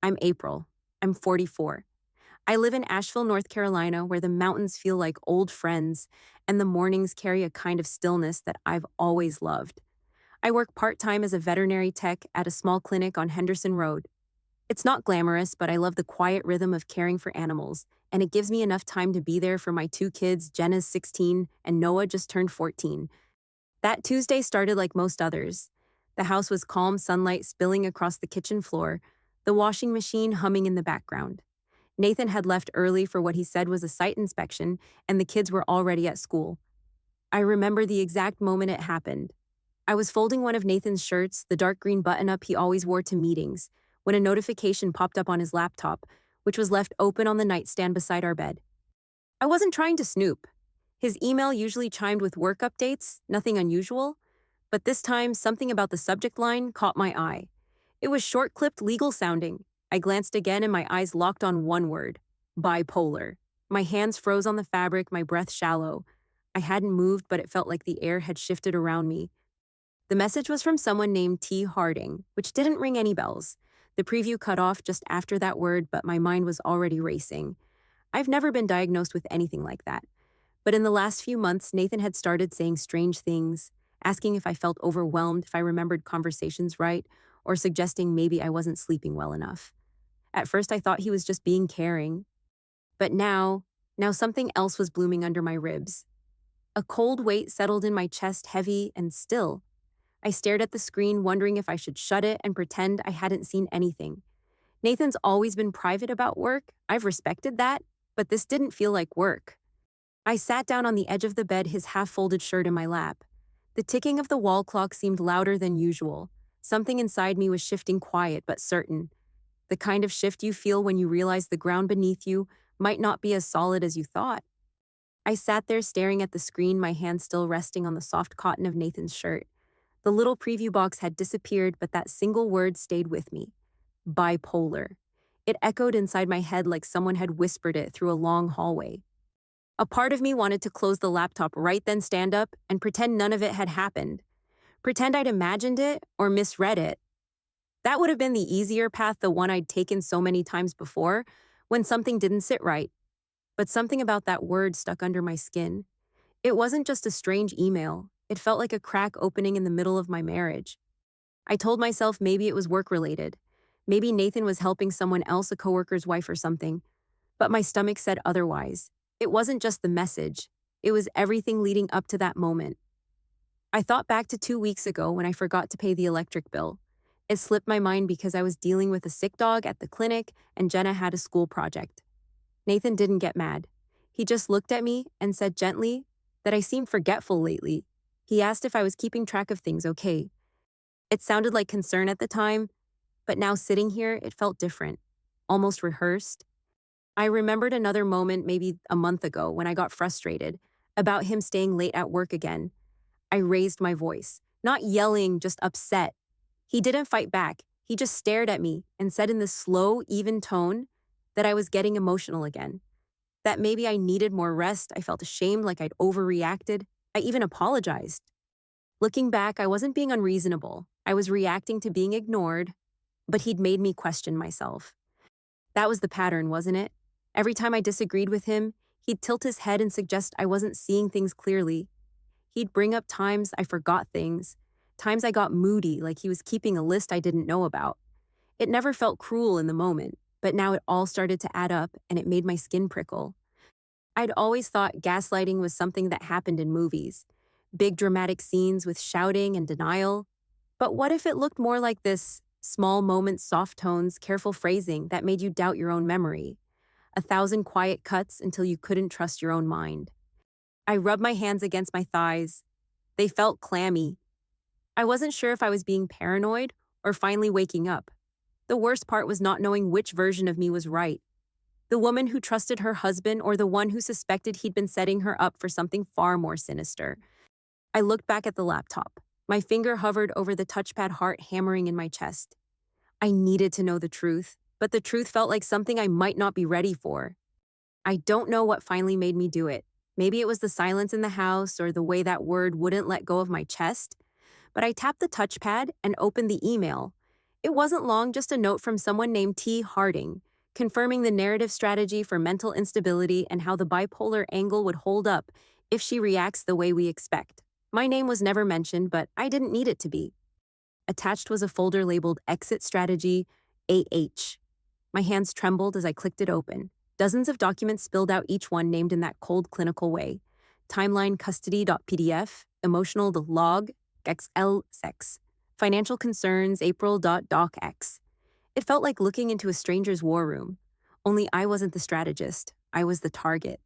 I'm April. I'm 44. I live in Asheville, North Carolina, where the mountains feel like old friends and the mornings carry a kind of stillness that I've always loved. I work part time as a veterinary tech at a small clinic on Henderson Road. It's not glamorous, but I love the quiet rhythm of caring for animals, and it gives me enough time to be there for my two kids. Jenna's 16 and Noah just turned 14. That Tuesday started like most others. The house was calm, sunlight spilling across the kitchen floor, the washing machine humming in the background. Nathan had left early for what he said was a site inspection, and the kids were already at school. I remember the exact moment it happened. I was folding one of Nathan's shirts, the dark green button-up he always wore to meetings, when a notification popped up on his laptop, which was left open on the nightstand beside our bed. I wasn't trying to snoop. His email usually chimed with work updates, nothing unusual, but this time something about the subject line caught my eye. It was short-clipped legal sounding. I glanced again and my eyes locked on one word: bipolar. My hands froze on the fabric, my breath shallow. I hadn't moved, but it felt like the air had shifted around me. The message was from someone named T. Harding, which didn't ring any bells. The preview cut off just after that word, but my mind was already racing. I've never been diagnosed with anything like that. But in the last few months, Nathan had started saying strange things, asking if I felt overwhelmed, if I remembered conversations right, or suggesting maybe I wasn't sleeping well enough. At first, I thought he was just being caring. But now something else was blooming under my ribs. A cold weight settled in my chest, heavy and still. I stared at the screen, wondering if I should shut it and pretend I hadn't seen anything. Nathan's always been private about work. I've respected that, but this didn't feel like work. I sat down on the edge of the bed, his half-folded shirt in my lap. The ticking of the wall clock seemed louder than usual. Something inside me was shifting, quiet but certain. The kind of shift you feel when you realize the ground beneath you might not be as solid as you thought. I sat there staring at the screen, my hand still resting on the soft cotton of Nathan's shirt. The little preview box had disappeared, but that single word stayed with me. Bipolar. It echoed inside my head like someone had whispered it through a long hallway. A part of me wanted to close the laptop right then, stand up, and pretend none of it had happened. Pretend I'd imagined it or misread it. That would have been the easier path, the one I'd taken so many times before, when something didn't sit right. But something about that word stuck under my skin. It wasn't just a strange email. It felt like a crack opening in the middle of my marriage. I told myself maybe it was work-related. Maybe Nathan was helping someone else, a coworker's wife or something. But my stomach said otherwise. It wasn't just the message. It was everything leading up to that moment. I thought back to 2 weeks ago when I forgot to pay the electric bill. It slipped my mind because I was dealing with a sick dog at the clinic and Jenna had a school project. Nathan didn't get mad. He just looked at me and said gently that I seemed forgetful lately. He asked if I was keeping track of things okay. It sounded like concern at the time, but now sitting here, it felt different, almost rehearsed. I remembered another moment maybe a month ago when I got frustrated about him staying late at work again. I raised my voice, not yelling, just upset. He didn't fight back. He just stared at me and said in this slow, even tone that I was getting emotional again, that maybe I needed more rest. I felt ashamed, like I'd overreacted. I even apologized. Looking back, I wasn't being unreasonable. I was reacting to being ignored, but he'd made me question myself. That was the pattern, wasn't it? Every time I disagreed with him, he'd tilt his head and suggest I wasn't seeing things clearly. He'd bring up times I forgot things, times I got moody, like he was keeping a list I didn't know about. It never felt cruel in the moment, but now it all started to add up and it made my skin prickle. I'd always thought gaslighting was something that happened in movies, big dramatic scenes with shouting and denial. But what if it looked more like this: small moments, soft tones, careful phrasing that made you doubt your own memory? 1,000 quiet cuts until you couldn't trust your own mind. I rubbed my hands against my thighs. They felt clammy. I wasn't sure if I was being paranoid or finally waking up. The worst part was not knowing which version of me was right. The woman who trusted her husband or the one who suspected he'd been setting her up for something far more sinister. I looked back at the laptop. My finger hovered over the touchpad, heart hammering in my chest. I needed to know the truth, but the truth felt like something I might not be ready for. I don't know what finally made me do it. Maybe it was the silence in the house or the way that word wouldn't let go of my chest. But I tapped the touchpad and opened the email. It wasn't long, just a note from someone named T. Harding, confirming the narrative strategy for mental instability and how the bipolar angle would hold up if she reacts the way we expect. My name was never mentioned, but I didn't need it to be. Attached was a folder labeled Exit Strategy AH. My hands trembled as I clicked it open. Dozens of documents spilled out, each one named in that cold, clinical way. Timeline custody.pdf, emotional log, xlsex, financial concerns, april.docx. It felt like looking into a stranger's war room. Only I wasn't the strategist, I was the target.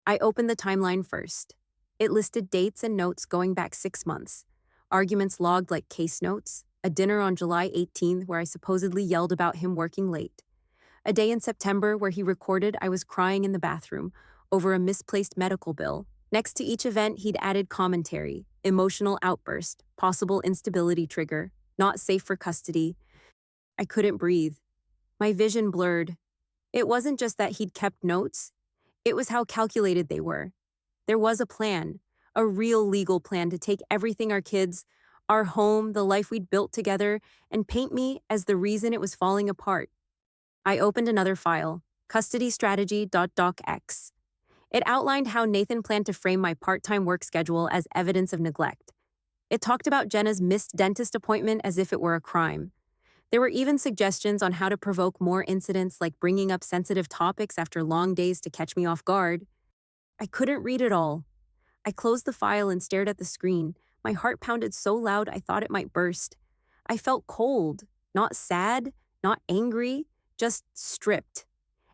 I opened the timeline first. It listed dates and notes going back 6 months, arguments logged like case notes, a dinner on July 18th where I supposedly yelled about him working late, a day in September where he recorded I was crying in the bathroom over a misplaced medical bill. Next to each event, he'd added commentary, emotional outburst, possible instability trigger, not safe for custody. I couldn't breathe. My vision blurred. It wasn't just that he'd kept notes, it was how calculated they were. There was a plan, a real legal plan to take everything, our kids, our home, the life we'd built together, and paint me as the reason it was falling apart. I opened another file, custodystrategy.docx. It outlined how Nathan planned to frame my part-time work schedule as evidence of neglect. It talked about Jenna's missed dentist appointment as if it were a crime. There were even suggestions on how to provoke more incidents, like bringing up sensitive topics after long days to catch me off guard. I couldn't read it all. I closed the file and stared at the screen. My heart pounded so loud I thought it might burst. I felt cold, not sad, not angry, just stripped.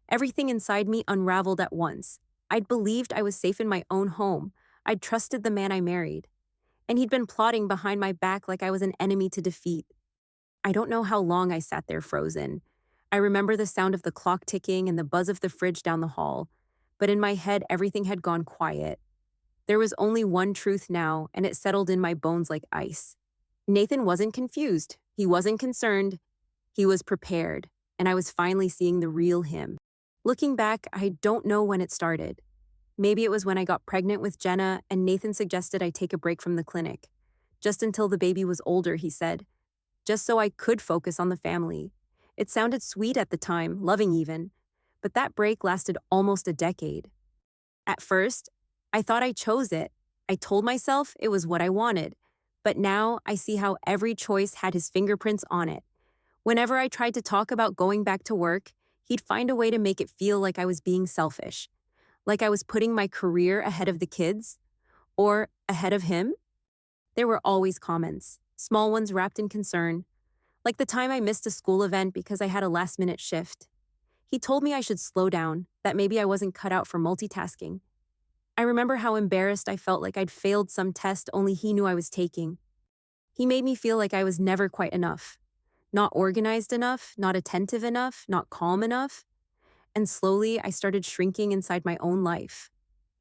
Everything inside me unraveled at once. I'd believed I was safe in my own home. I'd trusted the man I married. And he'd been plotting behind my back like I was an enemy to defeat. I don't know how long I sat there frozen. I remember the sound of the clock ticking and the buzz of the fridge down the hall. But in my head, everything had gone quiet. There was only one truth now, and it settled in my bones like ice. Nathan wasn't confused. He wasn't concerned. He was prepared, and I was finally seeing the real him. Looking back, I don't know when it started. Maybe it was when I got pregnant with Jenna and Nathan suggested I take a break from the clinic. Just until the baby was older, he said. Just so I could focus on the family. It sounded sweet at the time, loving even. But that break lasted almost a decade. At first, I thought I chose it. I told myself it was what I wanted. But now I see how every choice had his fingerprints on it. Whenever I tried to talk about going back to work, he'd find a way to make it feel like I was being selfish. Like I was putting my career ahead of the kids. Or ahead of him. There were always comments, small ones wrapped in concern. Like the time I missed a school event because I had a last-minute shift. He told me I should slow down, that maybe I wasn't cut out for multitasking. I remember how embarrassed I felt, like I'd failed some test only he knew I was taking. He made me feel like I was never quite enough. Not organized enough, not attentive enough, not calm enough. And slowly, I started shrinking inside my own life.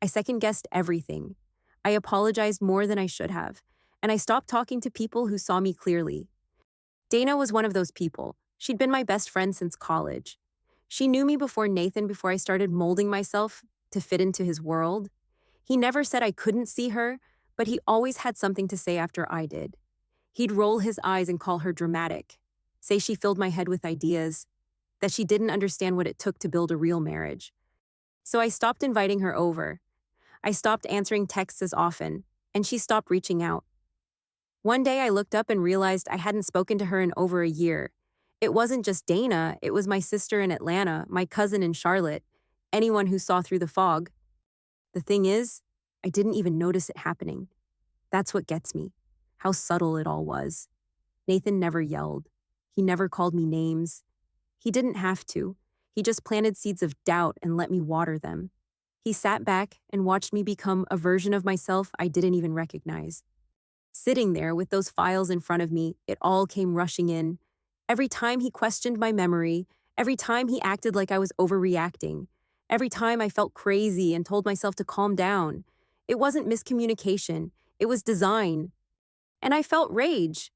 I second-guessed everything. I apologized more than I should have, and I stopped talking to people who saw me clearly. Dana was one of those people. She'd been my best friend since college. She knew me before Nathan, before I started molding myself to fit into his world. He never said I couldn't see her, but he always had something to say after I did. He'd roll his eyes and call her dramatic, say she filled my head with ideas, that she didn't understand what it took to build a real marriage. So I stopped inviting her over. I stopped answering texts as often, and she stopped reaching out. One day I looked up and realized I hadn't spoken to her in over a year. It wasn't just Dana, it was my sister in Atlanta, my cousin in Charlotte, anyone who saw through the fog. The thing is, I didn't even notice it happening. That's what gets me, how subtle it all was. Nathan never yelled. He never called me names. He didn't have to. He just planted seeds of doubt and let me water them. He sat back and watched me become a version of myself I didn't even recognize. Sitting there with those files in front of me, it all came rushing in. Every time he questioned my memory, every time he acted like I was overreacting, every time I felt crazy and told myself to calm down. It wasn't miscommunication, it was design. And I felt rage.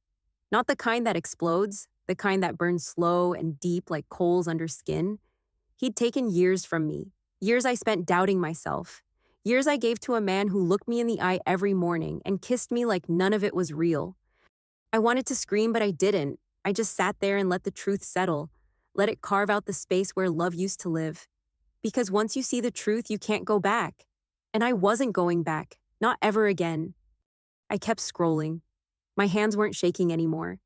Not the kind that explodes, the kind that burns slow and deep like coals under skin. He'd taken years from me, years I spent doubting myself, years I gave to a man who looked me in the eye every morning and kissed me like none of it was real. I wanted to scream, but I didn't. I just sat there and let the truth settle, let it carve out the space where love used to live. Because once you see the truth, you can't go back. And I wasn't going back, not ever again. I kept scrolling. My hands weren't shaking anymore.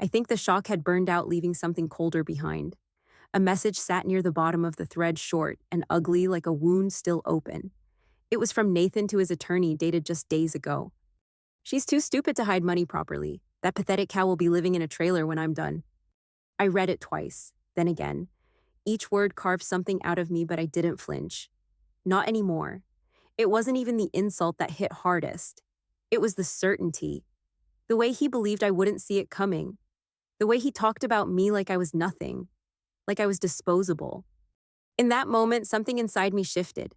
I think the shock had burned out, leaving something colder behind. A message sat near the bottom of the thread, short and ugly, like a wound still open. It was from Nathan to his attorney, dated just days ago. "She's too stupid to hide money properly. That pathetic cow will be living in a trailer when I'm done." I read it twice, then again. Each word carved something out of me, but I didn't flinch. Not anymore. It wasn't even the insult that hit hardest. It was the certainty. The way he believed I wouldn't see it coming. The way he talked about me like I was nothing, like I was disposable. In that moment, something inside me shifted.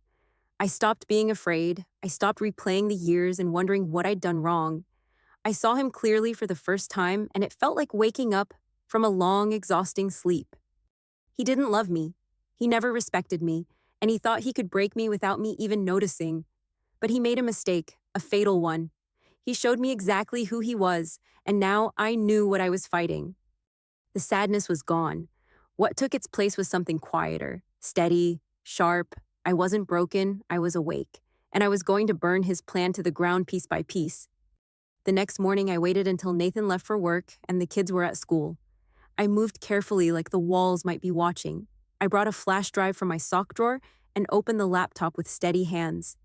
I stopped being afraid. I stopped replaying the years and wondering what I'd done wrong. I saw him clearly for the first time, and it felt like waking up from a long, exhausting sleep. He didn't love me. He never respected me, and he thought he could break me without me even noticing. But he made a mistake, a fatal one. He showed me exactly who he was, and now I knew what I was fighting. The sadness was gone. What took its place was something quieter, steady, sharp. I wasn't broken, I was awake, and I was going to burn his plan to the ground piece by piece. The next morning, I waited until Nathan left for work and the kids were at school. I moved carefully, like the walls might be watching. I brought a flash drive from my sock drawer and opened the laptop with steady hands.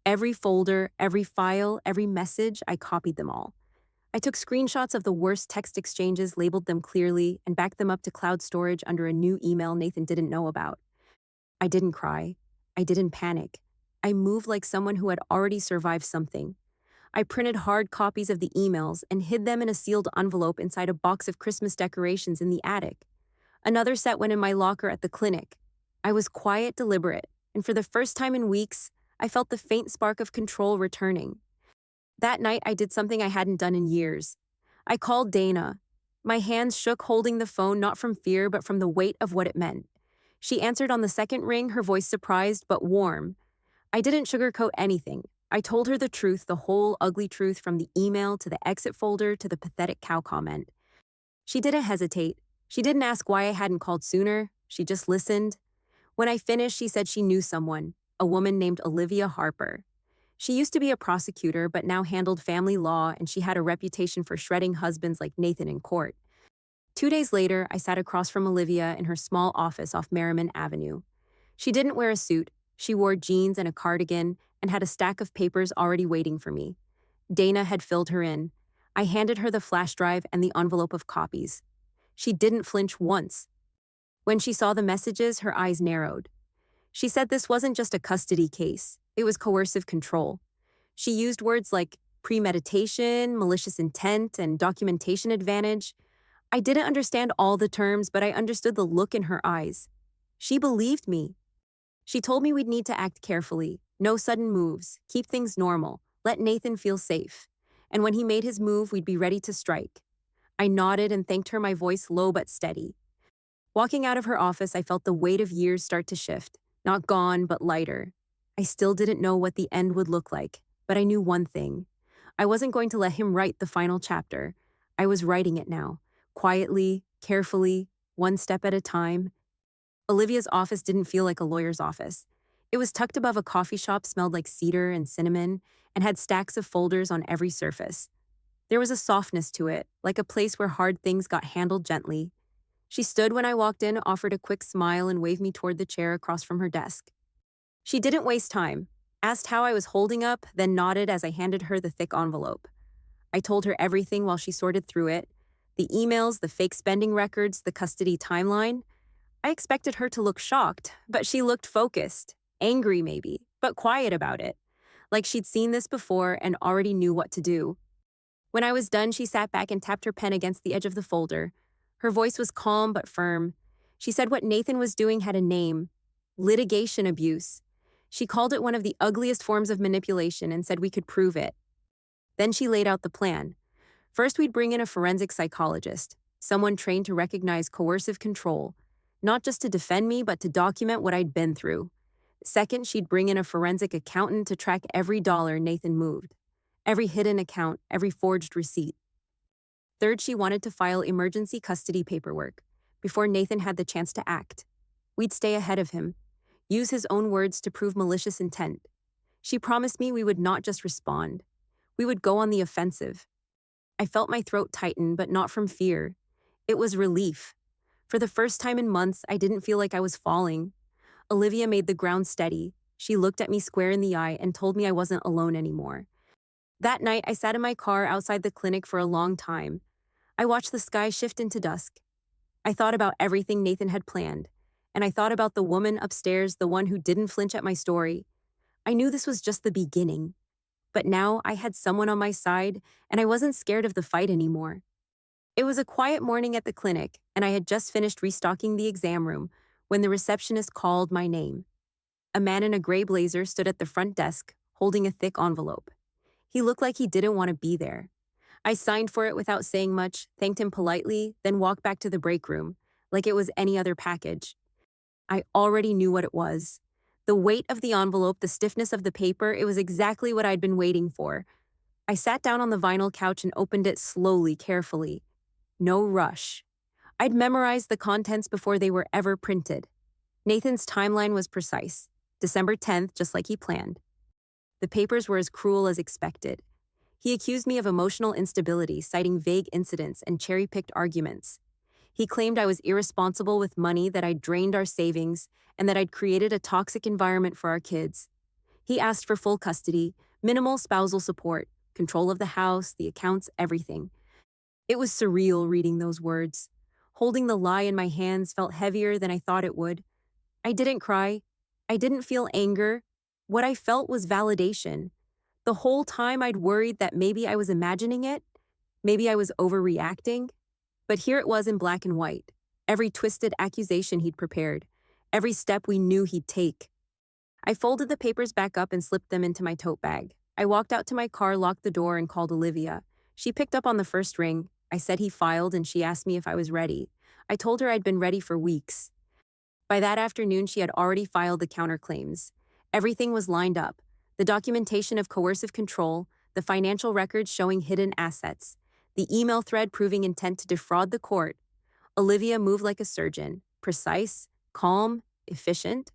Every folder, every file, every message, I copied them all. I took screenshots of the worst text exchanges, labeled them clearly, and backed them up to cloud storage under a new email Nathan didn't know about. I didn't cry. I didn't panic. I moved like someone who had already survived something. I printed hard copies of the emails and hid them in a sealed envelope inside a box of Christmas decorations in the attic. Another set went in my locker at the clinic. I was quiet, deliberate, and for the first time in weeks, I felt the faint spark of control returning. That night, I did something I hadn't done in years. I called Dana. My hands shook holding the phone, not from fear, but from the weight of what it meant. She answered on the second ring, her voice surprised but warm. I didn't sugarcoat anything. I told her the truth, the whole ugly truth, from the email to the exit folder to the pathetic cow comment. She didn't hesitate. She didn't ask why I hadn't called sooner. She just listened. When I finished, she said she knew someone, a woman named Olivia Harper. She used to be a prosecutor, but now handled family law, and she had a reputation for shredding husbands like Nathan in court. 2 days later, I sat across from Olivia in her small office off Merriman Avenue. She didn't wear a suit. She wore jeans and a cardigan and had a stack of papers already waiting for me. Dana had filled her in. I handed her the flash drive and the envelope of copies. She didn't flinch once. When she saw the messages, her eyes narrowed. She said this wasn't just a custody case. It was coercive control. She used words like premeditation, malicious intent, and documentation advantage. I didn't understand all the terms, but I understood the look in her eyes. She believed me. She told me we'd need to act carefully, no sudden moves, keep things normal, let Nathan feel safe. And when he made his move, we'd be ready to strike. I nodded and thanked her, my voice low but steady. Walking out of her office, I felt the weight of years start to shift, not gone, but lighter. I still didn't know what the end would look like, but I knew one thing. I wasn't going to let him write the final chapter. I was writing it now, quietly, carefully, one step at a time. Olivia's office didn't feel like a lawyer's office. It was tucked above a coffee shop, smelled like cedar and cinnamon, and had stacks of folders on every surface. There was a softness to it, like a place where hard things got handled gently. She stood when I walked in, offered a quick smile, and waved me toward the chair across from her desk. She didn't waste time, asked how I was holding up, then nodded as I handed her the thick envelope. I told her everything while she sorted through it, the emails, the fake spending records, the custody timeline. I expected her to look shocked, but she looked focused, angry maybe, but quiet about it, like she'd seen this before and already knew what to do. When I was done, she sat back and tapped her pen against the edge of the folder. Her voice was calm but firm. She said what Nathan was doing had a name: litigation abuse. She called it one of the ugliest forms of manipulation and said we could prove it. Then she laid out the plan. First, we'd bring in a forensic psychologist, someone trained to recognize coercive control, not just to defend me, but to document what I'd been through. Second, she'd bring in a forensic accountant to track every dollar Nathan moved, every hidden account, every forged receipt. Third, she wanted to file emergency custody paperwork before Nathan had the chance to act. We'd stay ahead of him, use his own words to prove malicious intent. She promised me we would not just respond, we would go on the offensive. I felt my throat tighten, but not from fear. It was relief. For the first time in months, I didn't feel like I was falling. Olivia made the ground steady. She looked at me square in the eye and told me I wasn't alone anymore. That night, I sat in my car outside the clinic for a long time. I watched the sky shift into dusk. I thought about everything Nathan had planned, and I thought about the woman upstairs, the one who didn't flinch at my story. I knew this was just the beginning. But now I had someone on my side, and I wasn't scared of the fight anymore. It was a quiet morning at the clinic, and I had just finished restocking the exam room when the receptionist called my name. A man in a gray blazer stood at the front desk, holding a thick envelope. He looked like he didn't want to be there. I signed for it without saying much, thanked him politely, then walked back to the break room, like it was any other package. I already knew what it was. The weight of the envelope, the stiffness of the paper, it was exactly what I'd been waiting for. I sat down on the vinyl couch and opened it slowly, carefully. No rush. I'd memorized the contents before they were ever printed. Nathan's timeline was precise. December 10th, just like he planned. The papers were as cruel as expected. He accused me of emotional instability, citing vague incidents and cherry-picked arguments. He claimed I was irresponsible with money, that I'd drained our savings, and that I'd created a toxic environment for our kids. He asked for full custody, minimal spousal support, control of the house, the accounts, everything. It was surreal reading those words. Holding the lie in my hands felt heavier than I thought it would. I didn't cry. I didn't feel anger. What I felt was validation. The whole time I'd worried that maybe I was imagining it, maybe I was overreacting. But here it was in black and white. Every twisted accusation he'd prepared. Every step we knew he'd take. I folded the papers back up and slipped them into my tote bag. I walked out to my car, locked the door, and called Olivia. She picked up on the first ring. I said he filed, and she asked me if I was ready. I told her I'd been ready for weeks. By that afternoon, she had already filed the counterclaims. Everything was lined up. The documentation of coercive control, the financial records showing hidden assets, the email thread proving intent to defraud the court. Olivia moved like a surgeon, precise, calm, efficient.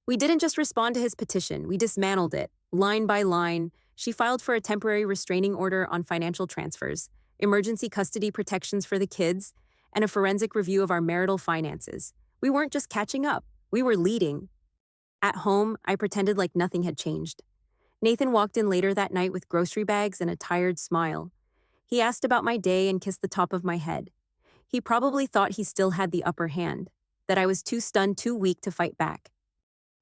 We didn't just respond to his petition, we dismantled it, line by line. She filed for a temporary restraining order on financial transfers, emergency custody protections for the kids, and a forensic review of our marital finances. We weren't just catching up, we were leading. At home, I pretended like nothing had changed. Nathan walked in later that night with grocery bags and a tired smile. He asked about my day and kissed the top of my head. He probably thought he still had the upper hand, that I was too stunned, too weak to fight back.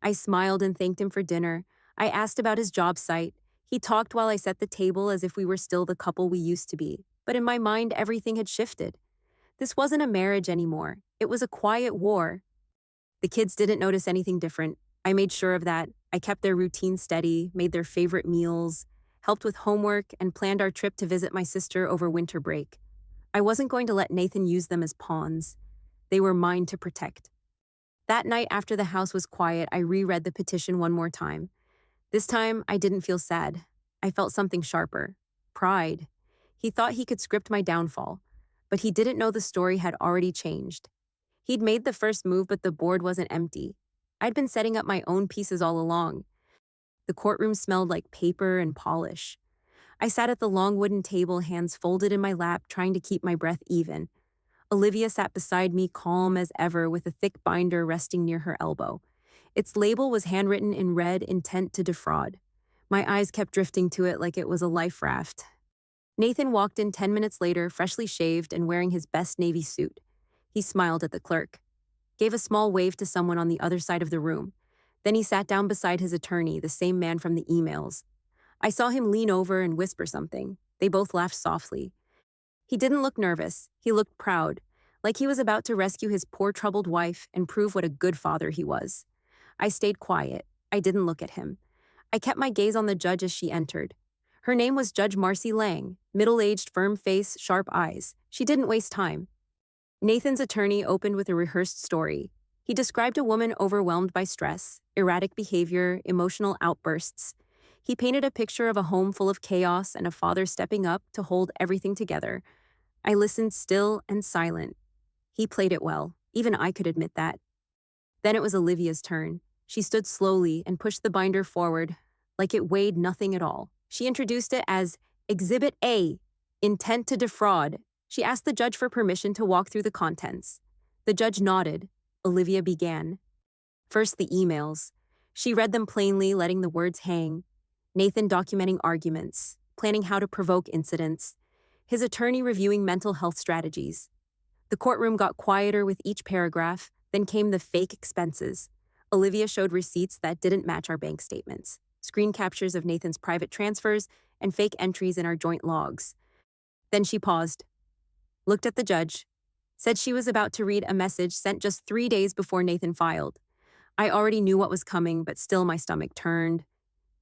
I smiled and thanked him for dinner. I asked about his job site. He talked while I set the table as if we were still the couple we used to be. But in my mind, everything had shifted. This wasn't a marriage anymore. It was a quiet war. The kids didn't notice anything different. I made sure of that. I kept their routine steady, made their favorite meals, helped with homework, and planned our trip to visit my sister over winter break. I wasn't going to let Nathan use them as pawns. They were mine to protect. That night after the house was quiet, I reread the petition one more time. This time, I didn't feel sad. I felt something sharper. Pride. He thought he could script my downfall, but he didn't know the story had already changed. He'd made the first move, but the board wasn't empty. I'd been setting up my own pieces all along. The courtroom smelled like paper and polish. I sat at the long wooden table, hands folded in my lap, trying to keep my breath even. Olivia sat beside me, calm as ever, with a thick binder resting near her elbow. Its label was handwritten in red, intent to defraud. My eyes kept drifting to it like it was a life raft. Nathan walked in 10 minutes later, freshly shaved and wearing his best navy suit. He smiled at the clerk, gave a small wave to someone on the other side of the room. Then he sat down beside his attorney, the same man from the emails. I saw him lean over and whisper something. They both laughed softly. He didn't look nervous. He looked proud, like he was about to rescue his poor troubled wife and prove what a good father he was. I stayed quiet. I didn't look at him. I kept my gaze on the judge as she entered. Her name was Judge Marcy Lang, middle-aged, firm face, sharp eyes. She didn't waste time. Nathan's attorney opened with a rehearsed story. He described a woman overwhelmed by stress, erratic behavior, emotional outbursts. He painted a picture of a home full of chaos and a father stepping up to hold everything together. I listened still and silent. He played it well. Even I could admit that. Then it was Olivia's turn. She stood slowly and pushed the binder forward, like it weighed nothing at all. She introduced it as Exhibit A, Intent to Defraud. She asked the judge for permission to walk through the contents. The judge nodded. Olivia began. First, the emails. She read them plainly, letting the words hang. Nathan documenting arguments, planning how to provoke incidents, his attorney reviewing mental health strategies. The courtroom got quieter with each paragraph, then came the fake expenses. Olivia showed receipts that didn't match our bank statements, screen captures of Nathan's private transfers, and fake entries in our joint logs. Then she paused, looked at the judge, said she was about to read a message sent just 3 days before Nathan filed. I already knew what was coming, but still my stomach turned.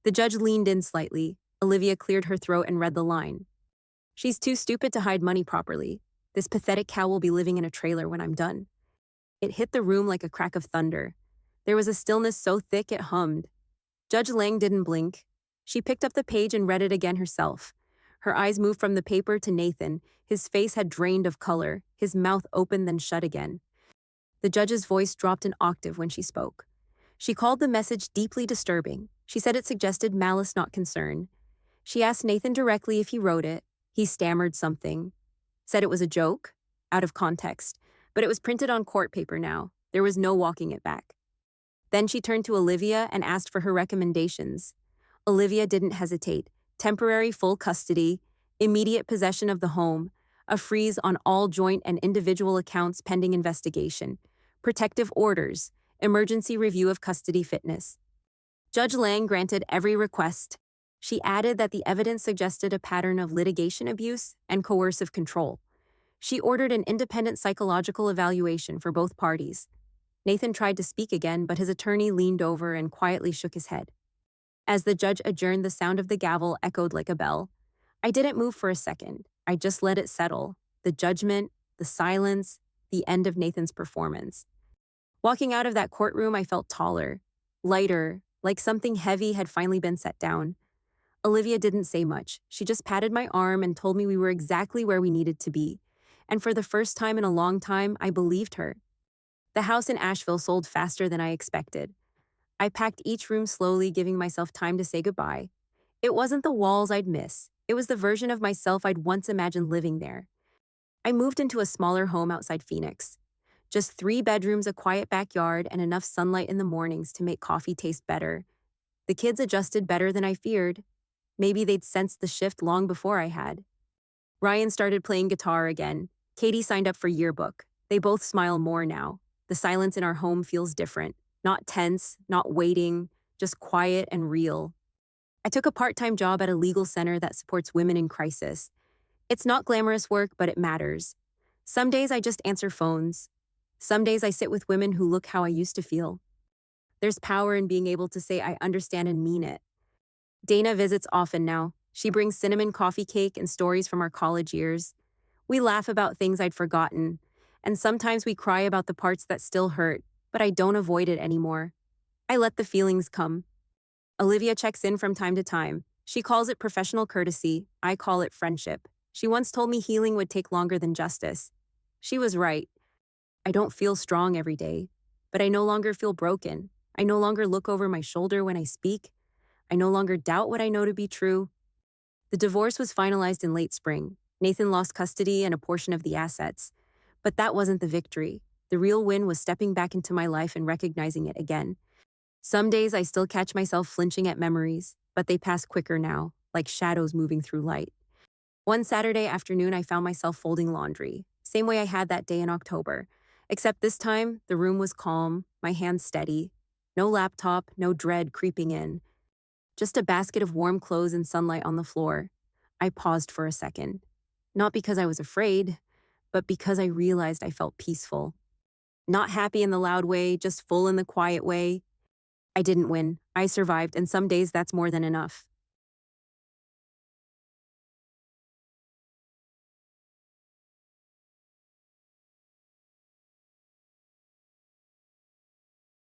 The judge leaned in slightly. Olivia cleared her throat and read the line. She's too stupid to hide money properly. This pathetic cow will be living in a trailer when I'm done. It hit the room like a crack of thunder. There was a stillness so thick it hummed. Judge Lang didn't blink. She picked up the page and read it again herself. Her eyes moved from the paper to Nathan. His face had drained of color, his mouth open then shut again. The judge's voice dropped an octave when she spoke. She called the message deeply disturbing. She said it suggested malice, not concern. She asked Nathan directly if he wrote it. He stammered something. Said it was a joke, out of context, but it was printed on court paper now. There was no walking it back. Then she turned to Olivia and asked for her recommendations. Olivia didn't hesitate. Temporary full custody, immediate possession of the home, a freeze on all joint and individual accounts pending investigation, protective orders, emergency review of custody fitness. Judge Lang granted every request. She added that the evidence suggested a pattern of litigation abuse and coercive control. She ordered an independent psychological evaluation for both parties. Nathan tried to speak again, but his attorney leaned over and quietly shook his head. As the judge adjourned, the sound of the gavel echoed like a bell. I didn't move for a second. I just let it settle. The judgment, the silence, the end of Nathan's performance. Walking out of that courtroom, I felt taller, lighter, like something heavy had finally been set down. Olivia didn't say much. She just patted my arm and told me we were exactly where we needed to be. And for the first time in a long time, I believed her. The house in Asheville sold faster than I expected. I packed each room slowly, giving myself time to say goodbye. It wasn't the walls I'd miss. It was the version of myself I'd once imagined living there. I moved into a smaller home outside Phoenix. Just 3 bedrooms, a quiet backyard, and enough sunlight in the mornings to make coffee taste better. The kids adjusted better than I feared. Maybe they'd sensed the shift long before I had. Ryan started playing guitar again. Katie signed up for yearbook. They both smile more now. The silence in our home feels different. Not tense, not waiting, just quiet and real. I took a part-time job at a legal center that supports women in crisis. It's not glamorous work, but it matters. Some days I just answer phones. Some days I sit with women who look how I used to feel. There's power in being able to say I understand and mean it. Dana visits often now. She brings cinnamon coffee cake and stories from our college years. We laugh about things I'd forgotten, and sometimes we cry about the parts that still hurt, but I don't avoid it anymore. I let the feelings come. Olivia checks in from time to time. She calls it professional courtesy. I call it friendship. She once told me healing would take longer than justice. She was right. I don't feel strong every day, but I no longer feel broken. I no longer look over my shoulder when I speak. I no longer doubt what I know to be true. The divorce was finalized in late spring. Nathan lost custody and a portion of the assets. But that wasn't the victory. The real win was stepping back into my life and recognizing it again. Some days I still catch myself flinching at memories, but they pass quicker now, like shadows moving through light. One Saturday afternoon, I found myself folding laundry, same way I had that day in October. Except this time, the room was calm, my hands steady. No laptop, no dread creeping in. Just a basket of warm clothes and sunlight on the floor. I paused for a second. Not because I was afraid, but because I realized I felt peaceful. Not happy in the loud way, just full in the quiet way. I didn't win. I survived, and some days that's more than enough.